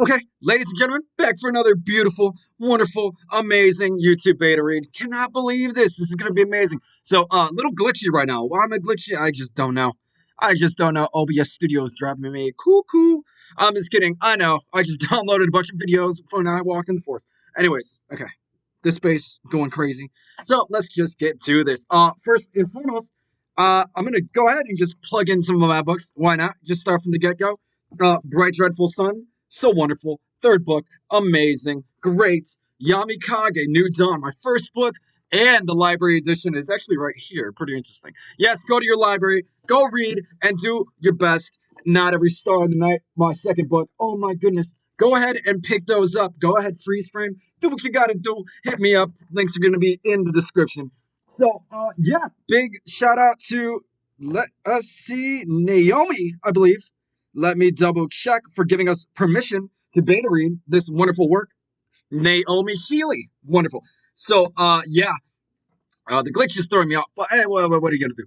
Okay, ladies and gentlemen, back for another beautiful, wonderful, amazing YouTube beta read. Cannot believe this. This is going to be amazing. So, little glitchy right now. Why am I glitchy? I just don't know. I just don't know. OBS Studio is driving me cuckoo. I'm just kidding. I know. I just downloaded a bunch of videos before I walked in the forth. Anyways, okay. This space going crazy. So, let's just get to this. First and foremost, I'm going to go ahead and just plug in some of my books. Why not? Just start from the get-go. Bright Dreadful Sun. So wonderful. Third book, amazing, great. Yamikage, New Dawn, my first book, and the library edition is actually right here. Pretty interesting. Yes, go to your library, go read, and do your best. Not Every Star in the Night, my second book. Oh my goodness. Go ahead and pick those up. Go ahead, freeze frame. Do what you gotta do. Hit me up. Links are gonna be in the description. So, yeah, big shout out to, let us see, Naomi, I believe. Let me double check for giving us permission to beta read this wonderful work. Naomi Shealy. Wonderful. So, yeah, the glitch is throwing me off, but hey, what are you going to do?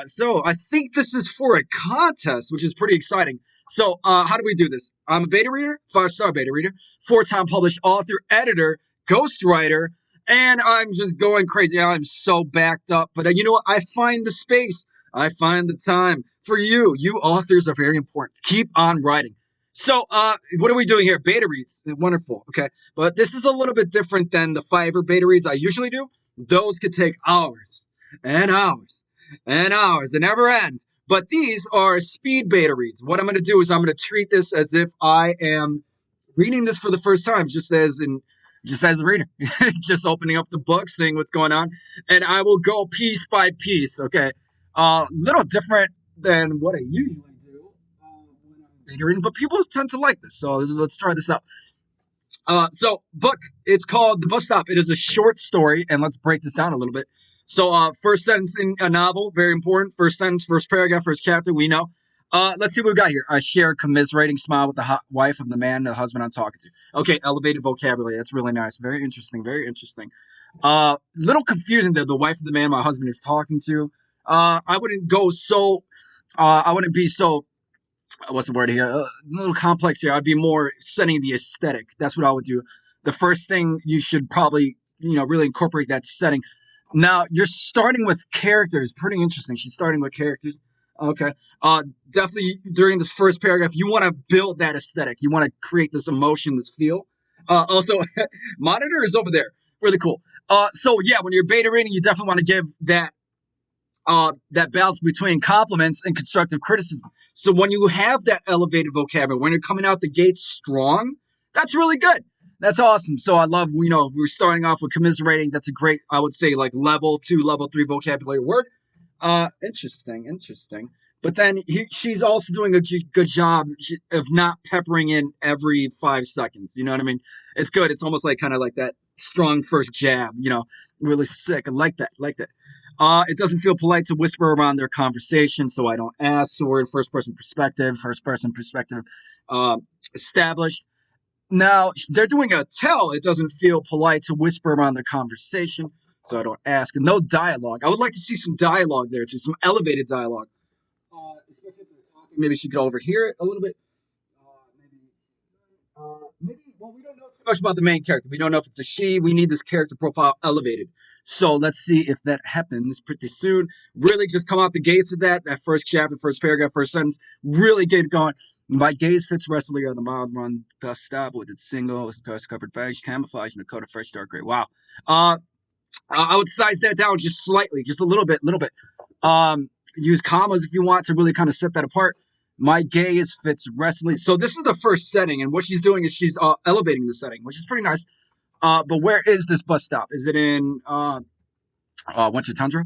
So I think this is for a contest, which is pretty exciting. So, how do we do this? I'm a beta reader, 5-star beta reader, 4-time published author, editor, ghostwriter, and I'm just going crazy. I'm so backed up, but you know what? I find the space. I find the time for you. You authors are very important. Keep on writing. So, what are we doing here? Beta reads. Wonderful. Okay. But this is a little bit different than the Fiverr beta reads I usually do. Those could take hours and hours and hours. They never end. But these are speed beta reads. What I'm going to do is I'm going to treat this as if I am reading this for the first time, just as a reader, just opening up the book, seeing what's going on, and I will go piece by piece. Okay, little different than what I usually do when I'm beta reading, but people tend to like this. So let's try this out. So book, it's called The Bus Stop. It is a short story, and let's break this down a little bit. So, first sentence in a novel, very important. First sentence, first paragraph, first chapter, we know. Let's see what we got here. I share a commiserating smile with the wife of the man, the husband I'm talking to. Okay, elevated vocabulary. That's really nice. Very interesting. Very interesting. Little confusing that the wife of the man my husband is talking to. I wouldn't go so. I wouldn't be so, what's the word here? A little complex here. I'd be more setting the aesthetic. That's what I would do. The first thing you should probably, really incorporate that setting. Now, you're starting with characters. Pretty interesting. She's starting with characters. Okay. Definitely during this first paragraph, you want to build that aesthetic. You want to create this emotion, this feel. Also, monitor is over there. Really cool. So yeah, when you're beta reading, you definitely want to give that balance between compliments and constructive criticism. So when you have that elevated vocabulary, when you're coming out the gate strong, that's really good. That's awesome. So I love, we're starting off with commiserating. That's a great, I would say, like level 2, level 3 vocabulary word. Interesting. But then she's also doing a good job of not peppering in every 5 seconds. You know what I mean? It's good. It's almost like kind of like that strong first jab, really sick. I like that. It doesn't feel polite to whisper around their conversation, so I don't ask. So we're in first person perspective established. Now, they're doing a tell. It doesn't feel polite to whisper around their conversation, so I don't ask. And no dialogue. I would like to see some dialogue there, too, some elevated dialogue. Especially if they're talking. Maybe she could overhear it a little bit. Well, we don't know too much about the main character. We don't know if it's a she. We need this character profile elevated. So let's see if that happens pretty soon. Really just come out the gates of that first chapter, first paragraph, first sentence. Really get going. My gaze fits restfully on the mild run bus stop with its single covered badge, camouflage, and a coat of fresh dark gray. Wow. I would size that down just slightly, just a little bit. Use commas if you want to really kind of set that apart. My gaze fits restfully. So this is the first setting, and what she's doing is she's elevating the setting, which is pretty nice. But where is this bus stop? Is it in Winter Tundra?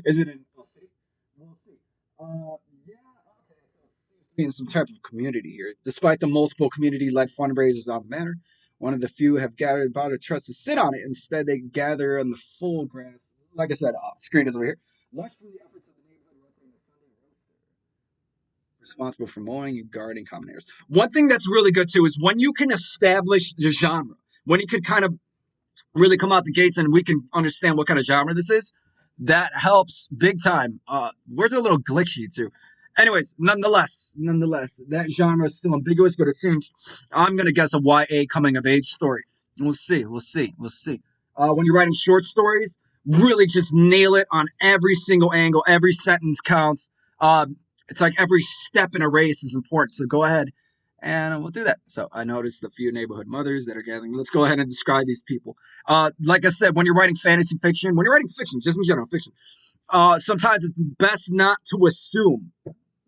Is it in city? We'll see. Yeah, okay. So in some type of community here. Despite the multiple community-led fundraisers on the manor, one of the few have gathered about a trust to sit on it. Instead, they gather on the full grass. Like I said, screen is over here. Lush from the efforts of the neighborhood rotating the Sunday roaster. Responsible for mowing and guarding common areas. One thing that's really good too is when you can establish the genre, when you can kind of really come out the gates and we can understand what kind of genre this is, that helps big time. Words are a little glitchy too. Anyways, nonetheless, that genre is still ambiguous, but it seems I'm gonna guess a YA coming of age story. We'll see. When you're writing short stories, really just nail it on every single angle. Every sentence counts. It's like every step in a race is important. So go ahead and we'll do that. So I noticed a few neighborhood mothers that are gathering. Let's go ahead and describe these people. Like I said, when you're writing fantasy fiction, when you're writing fiction, just in general fiction, sometimes it's best not to assume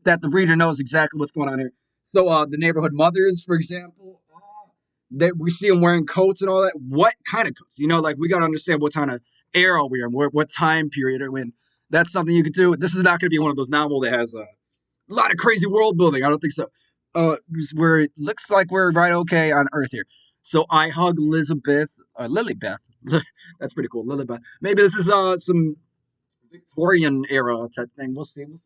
that the reader knows exactly what's going on here. So the neighborhood mothers, for example, that we see them wearing coats and all that. What kind of coats? Like we got to understand what kind of era we're in, what time period are we in. That's something you could do. This is not going to be one of those novels that has a lot of crazy world building. I don't think so. Where it looks like we're right okay on Earth here. So I hug Elizabeth, Lilybeth. That's pretty cool, Lilybeth. Maybe this is some Victorian era type thing. We'll see. We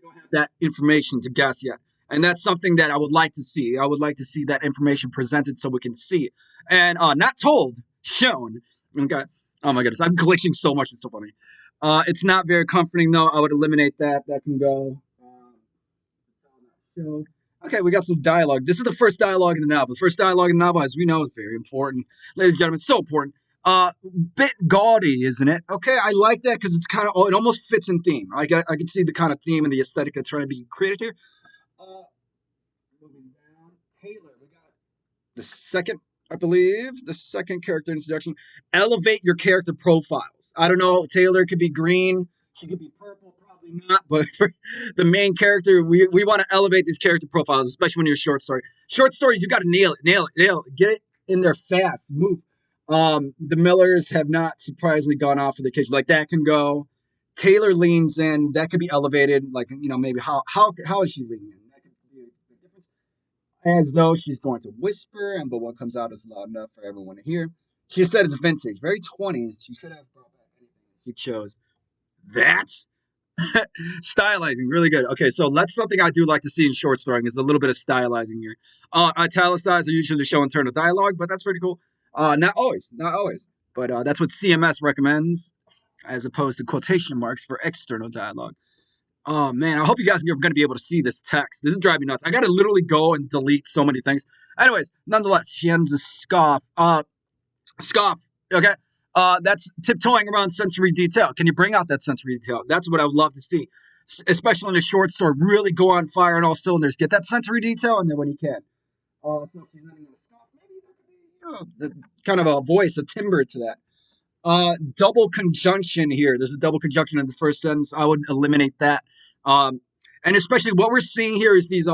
don't have that information to guess yet. And that's something that I would like to see. I would like to see that information presented so we can see it. And not told, shown. Okay. Oh my goodness. I'm glitching so much. It's so funny. It's not very comforting though. I would eliminate that. That can go. Okay, we got some dialogue. This is the first dialogue in the novel. The first dialogue in the novel, as we know, is very important. Ladies and gentlemen, so important. Bit gaudy, isn't it? Okay, I like that because it's kind of, it almost fits in theme. I can see the kind of theme and the aesthetic that's trying to be created here. Moving down, Taylor, we got the second, I believe, the second character introduction. Elevate your character profiles. I don't know, Taylor could be green, she could be purple, probably not, but for the main character, we want to elevate these character profiles, especially when you're a short story. Short stories, you got to nail it. Get it in there fast, move. The Millers have not surprisingly gone off of the kitchen. Like that can go. Taylor leans in. That could be elevated. Like maybe how is she leaning in? That could be a difference. As though she's going to whisper, and but what comes out is loud enough for everyone to hear. She said it's vintage, very 20s. She should have brought back anything she chose. That's stylizing, really good. Okay, so that's something I do like to see in short story is a little bit of stylizing here. Italicized are usually show internal dialogue, but that's pretty cool. Not always, but that's what CMS recommends as opposed to quotation marks for external dialogue. Oh man, I hope you guys are going to be able to see this text. This is driving me nuts. I got to literally go and delete so many things. Anyways, nonetheless, she ends a scoff. Scoff. Okay. That's tiptoeing around sensory detail. Can you bring out that sensory detail? That's what I would love to see, especially in a short story. Really go on fire on all cylinders. Get that sensory detail in there when you can. So if she's ending in a scoff, maybe there could be kind of a voice, a timbre to that. Double conjunction here. There's a double conjunction in the first sentence. I would eliminate that. And especially what we're seeing here is these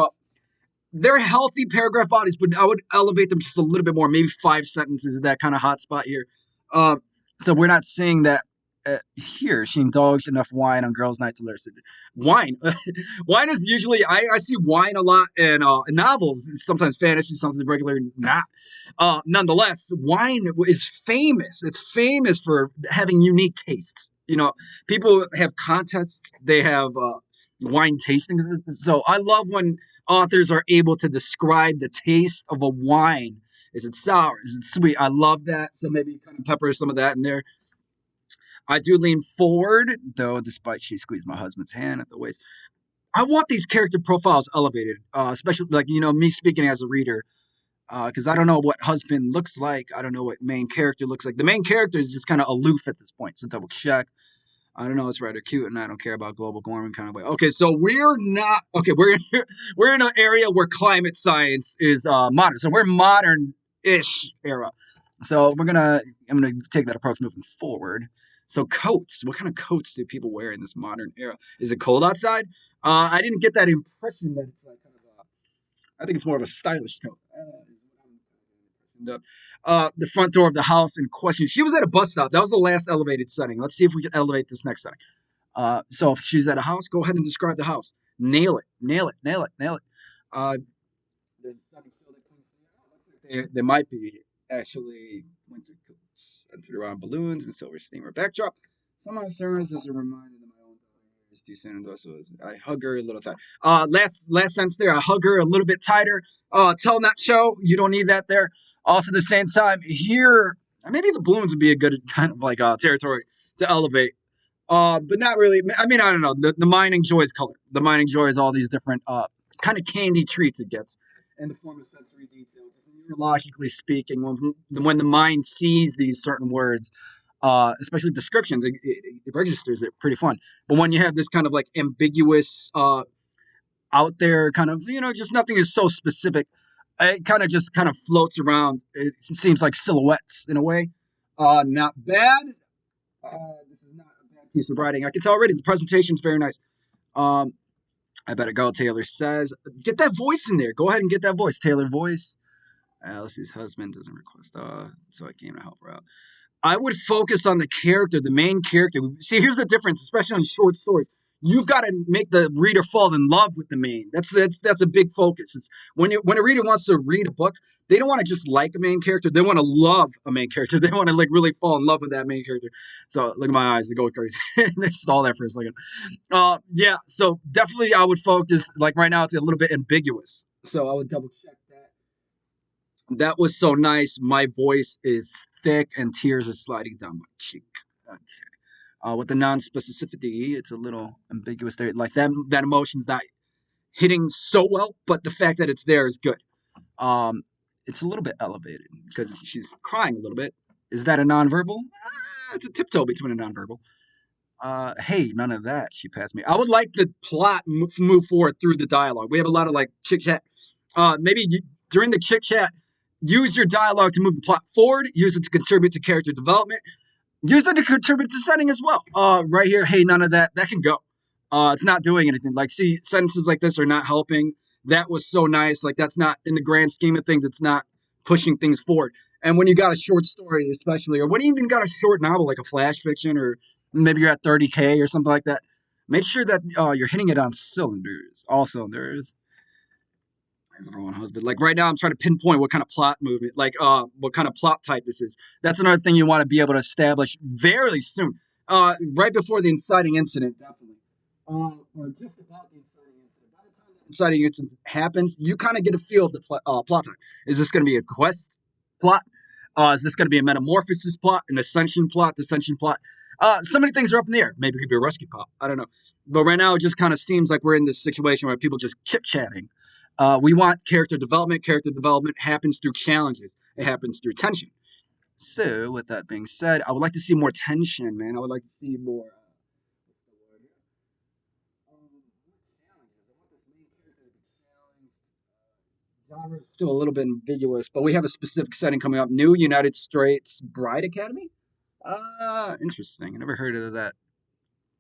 they're healthy paragraph bodies, but I would elevate them just a little bit more. Maybe 5 sentences is that kind of hot spot here. So we're not seeing that here. She indulged enough wine on girls' night to learn. Wine, wine is usually I see wine a lot in novels. Sometimes fantasy, sometimes regular. Not. Nonetheless, wine is famous. It's famous for having unique tastes. People have contests. They have wine tastings. So I love when authors are able to describe the taste of a wine. Is it sour? Is it sweet? I love that. So maybe kind of pepper some of that in there. I do lean forward, though, despite she squeezed my husband's hand at the waist. I want these character profiles elevated, especially like me speaking as a reader, because I don't know what husband looks like. I don't know what main character looks like. The main character is just kind of aloof at this point, so double check. I don't know. It's rather cute, and I don't care about global warming kind of way. Okay, so we're not okay. We're in an area where climate science is modern, so we're modern-ish era. So I'm gonna take that approach moving forward. So coats, what kind of coats do people wear in this modern era? Is it cold outside? I didn't get that impression that it's like kind of I think it's more of a stylish coat. The front door of the house in question. She was at a bus stop. That was the last elevated setting. Let's see if we can elevate this next setting. So if she's at a house, go ahead and describe the house. Nail it. They might be actually winter coats centered around balloons and silver steamer backdrop. Somehow serves as a reminder that my own daughter is too soon and so I hug her a little tight. Last sentence there. I hug her a little bit tighter. Tell that show you don't need that there. Also, at the same time, here maybe the balloons would be a good kind of like territory to elevate. But not really. I mean, I don't know. The mind enjoys color. The mind enjoys all these different kind of candy treats it gets in the form of sensory detail. Neurologically speaking, when the mind sees these certain words, especially descriptions, it registers it pretty fun. But when you have this kind of like ambiguous, out there kind of, just nothing is so specific. It kind of just kind of floats around. It seems like silhouettes in a way. Not bad. This is not a bad piece of writing. I can tell already the presentation's very nice. Um, I better go. Taylor says, get that voice in there. Go ahead and get that voice. Taylor voice. Alice's husband doesn't request. So I came to help her out. I would focus on the character, the main character. See, here's the difference, especially on short stories. You've got to make the reader fall in love with the main. That's a big focus. It's when a reader wants to read a book, they don't want to just like a main character. They want to love a main character. They want to like really fall in love with that main character. So look at my eyes; they go crazy. They stall there for a second. Yeah. So definitely, I would focus. Like right now, it's a little bit ambiguous. So I would double check that. That was so nice. My voice is thick and tears are sliding down my cheek. Okay. With the non-specificity, it's a little ambiguous there. Like that emotion's not hitting so well, but the fact that it's there is good. Um, it's a little bit elevated because she's crying a little bit. Is that a nonverbal? It's a tiptoe between a nonverbal. Hey, none of that. She passed me. I would like the plot move forward through the dialogue. We have a lot of like chit chat. Maybe during the chit chat, use your dialogue to move the plot forward. Use it to contribute to character development. Use it to contribute to setting as well. Right here, hey, none of that. That can go. It's not doing anything. Like, see, sentences like this are not helping. That was so nice. Like, that's not in the grand scheme of things. It's not pushing things forward. And when you got a short story, especially, or when you even got a short novel like a flash fiction, or maybe you're at 30K or something like that, make sure that you're hitting it on cylinders, all cylinders. As everyone husband. Like right now, I'm trying to pinpoint what kind of plot movement, like what kind of plot type this is. That's another thing you want to be able to establish very soon, right before the inciting incident, definitely, or just about the inciting incident. By the time the inciting incident happens, you kind of get a feel of the plot type. Is this going to be a quest plot? Is this going to be a metamorphosis plot, an ascension plot, descension plot? So many things are up in the air. Maybe it could be a rescue plot. I don't know. But right now, it just kind of seems like we're in this situation where people just chit chatting. We want character development. Character development happens through challenges. It happens through tension. So, with that being said, I would like to see more tension, man. I would like to see more. What's the word here? Challenges. I want this main character to be challenged. Genre is still a little bit ambiguous, but we have a specific setting coming up. New United States Bride Academy. Interesting. I never heard of that.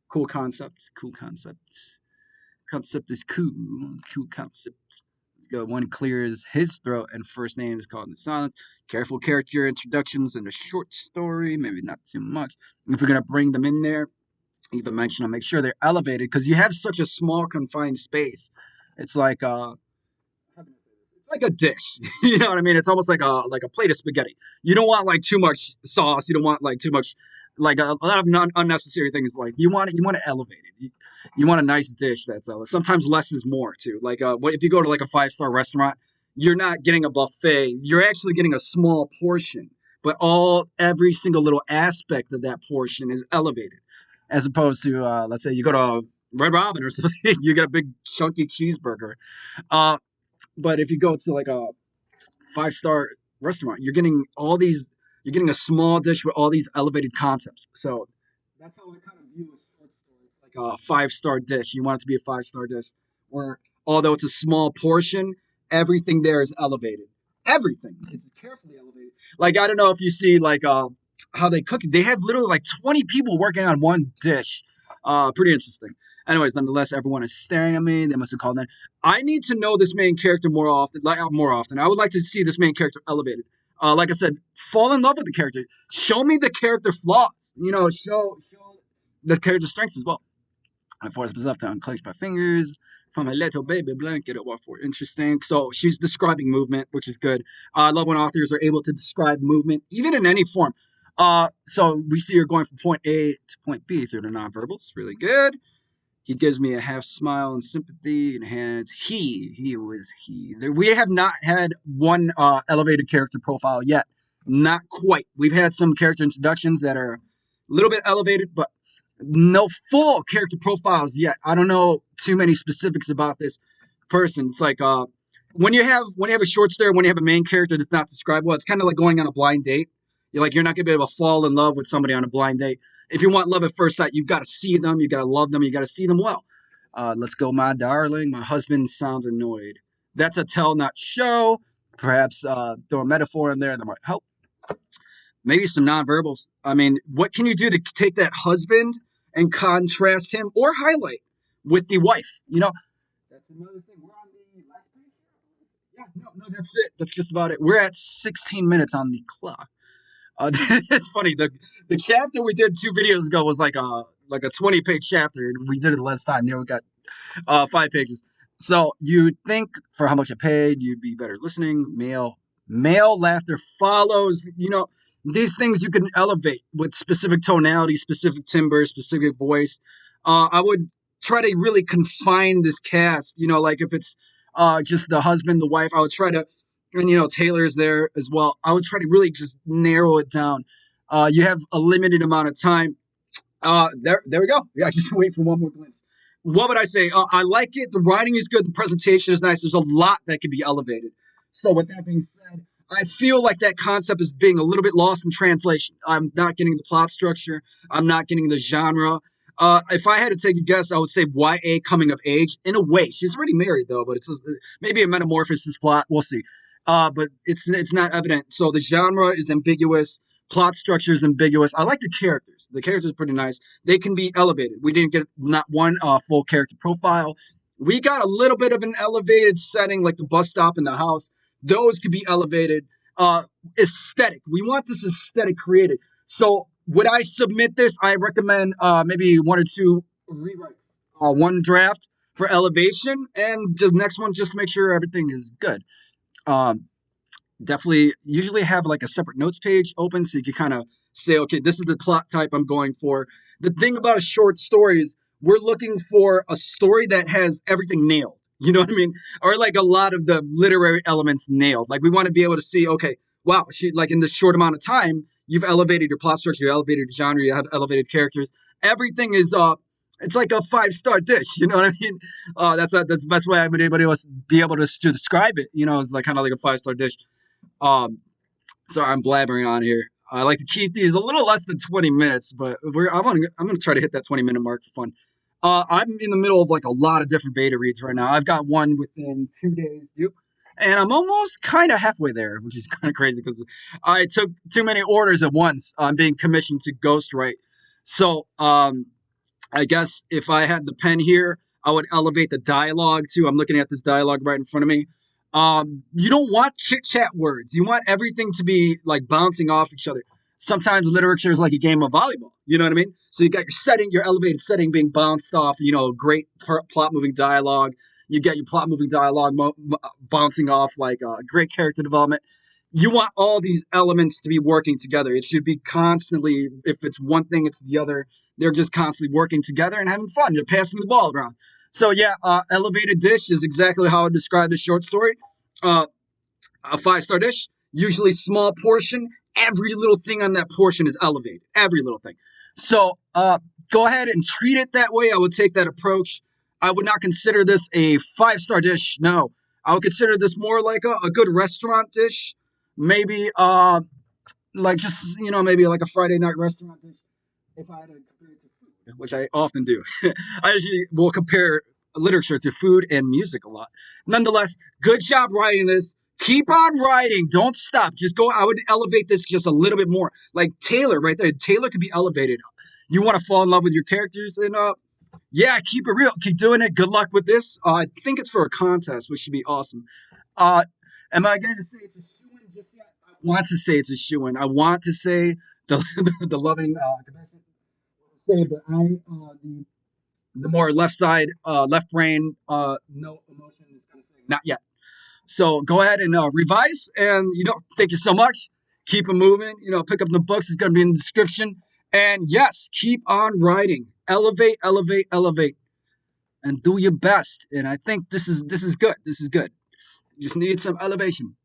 Cool concept. Cool concept. Concept is cool. Cool concept. Let's go. One clears his throat and first name is called in the silence. Careful character introductions in a short story. Maybe not too much. If we're going to bring them in there, even mention them, make sure they're elevated because you have such a small confined space. It's like like a dish. You know what I mean? It's almost like a plate of spaghetti. You don't want like too much sauce. You don't want like too much like a lot of unnecessary things. Like you want to elevate it. You want a nice dish that's sometimes less is more too. Like what if you go to like a 5-star restaurant, you're not getting a buffet. You're actually getting a small portion, but every single little aspect of that portion is elevated, as opposed to let's say you go to Red Robin or something, you get a big chunky cheeseburger. Uh, but if you go to like a 5-star restaurant, you're getting a small dish with all these elevated concepts. So that's how I kind of view a short story. It's like a 5-star dish. You want it to be a 5-star dish where although it's a small portion, everything there is elevated. Everything. It's carefully elevated. Like I don't know if you see like how they cook it. They have literally like 20 people working on one dish. Pretty interesting. Anyways, nonetheless, everyone is staring at me. They must have called in. I need to know this main character more often. More often. I would like to see this main character elevated. Like I said, fall in love with the character. Show me the character flaws. Show the character strengths as well. I force myself to unclench my fingers from my little baby blanket. It was for interesting. So she's describing movement, which is good. I love when authors are able to describe movement, even in any form. So we see her going from point A to point B through the nonverbals. Really good. He gives me a half smile and sympathy and hands. He was he. We have not had one elevated character profile yet. Not quite. We've had some character introductions that are a little bit elevated, but No full character profiles yet. I don't know too many specifics about this person. It's like when you have a short story, when you have a main character that's not described well, it's kind of like going on a blind date. You're not gonna be able to fall in love with somebody on a blind date. If you want love at first sight, you've got to see them, you got to love them, you got to see them well. Let's go, my darling. My husband sounds annoyed. That's a tell, not show. Perhaps throw a metaphor in there that might help. Maybe some nonverbals. I mean, what can you do to take that husband and contrast him or highlight with the wife? That's another thing. We're on the last page. Yeah, no, that's it. That's just about it. We're at 16 minutes on the clock. It's funny. The chapter we did 2 videos ago was like a 20-page chapter. We did it last time. We got 5 pages. So you'd think for how much I paid, you'd be better listening. Male laughter follows. These things you can elevate with specific tonality, specific timbre, specific voice. I would try to really confine this cast. Like if it's just the husband, the wife, I would try to, and Taylor's there as well. I would try to really just narrow it down. You have a limited amount of time. There we go. Yeah, just wait for one more glimpse. What would I say? I like it. The writing is good. The presentation is nice. There's a lot that could be elevated. So with that being said, I feel like that concept is being a little bit lost in translation. I'm not getting the plot structure. I'm not getting the genre. If I had to take a guess, I would say YA coming of age. In a way, she's already married though, but maybe a metamorphosis plot. We'll see. But it's not evident. So the genre is ambiguous. Plot structure is ambiguous. I like the characters. The characters are pretty nice. They can be elevated. We didn't get not one full character profile. We got a little bit of an elevated setting, like the bus stop and the house. Those could be elevated. Aesthetic. We want this aesthetic created. So would I submit this? I recommend maybe one or two rewrites. One draft for elevation, and the next one just to make sure everything is good. Um, Definitely usually have like a separate notes page open so you can kind of say, okay, this is the plot type I'm going for. The thing about a short story is we're looking for a story that has everything nailed. You know what I mean? Or like a lot of the literary elements nailed. Like we want to be able to see, okay, wow, like in this short amount of time, you've elevated your plot structure, you elevated your genre, you have elevated characters. Everything is it's like a 5-star dish. You know what I mean? That's the best way I would anybody else be able to describe it. It's like kind of like a 5-star dish. Um, Sorry, I'm blabbering on here. I like to keep these a little less than 20 minutes, but I'm gonna try to hit that 20-minute mark for fun. I'm in the middle of like a lot of different beta reads right now. I've got one within 2 days due, and I'm almost kind of halfway there, which is kind of crazy because I took too many orders at once. I'm being commissioned to ghostwrite, so I guess if I had the pen here, I would elevate the dialogue too. I'm looking at this dialogue right in front of me. You don't want chit chat words. You want everything to be like bouncing off each other. Sometimes literature is like a game of volleyball. You know what I mean? So you got your setting, your elevated setting being bounced off, great plot moving dialogue. You get your plot moving dialogue bouncing off like great character development. You want all these elements to be working together. It should be constantly, if it's one thing, it's the other. They're just constantly working together and having fun. You're passing the ball around. So yeah, elevated dish is exactly how I describe the short story. Uh, a 5-star dish, usually small portion. Every little thing on that portion is elevated. Every little thing. So go ahead and treat it that way. I would take that approach. I would not consider this a 5-star dish. No, I would consider this more like a good restaurant dish. Maybe like just maybe like a Friday night restaurant dish. If I had to compare it to food, which I often do, I usually will compare literature to food and music a lot. Nonetheless, good job writing this. Keep on writing. Don't stop. Just go. I would elevate this just a little bit more. Like Taylor right there. Taylor could be elevated. You want to fall in love with your characters and yeah, keep it real. Keep doing it. Good luck with this. I think it's for a contest, which should be awesome. Uh, am I going to say it's a shoe in just yet? I want to say it's a shoe in. I want to say the the loving say, but the more left side, left brain, no emotion is kind of saying not yet. So go ahead and revise. And thank you so much. Keep it moving. Pick up the books. It's going to be in the description. And yes, keep on writing. Elevate, elevate, elevate, and do your best. And I think this is good. This is good. You just need some elevation.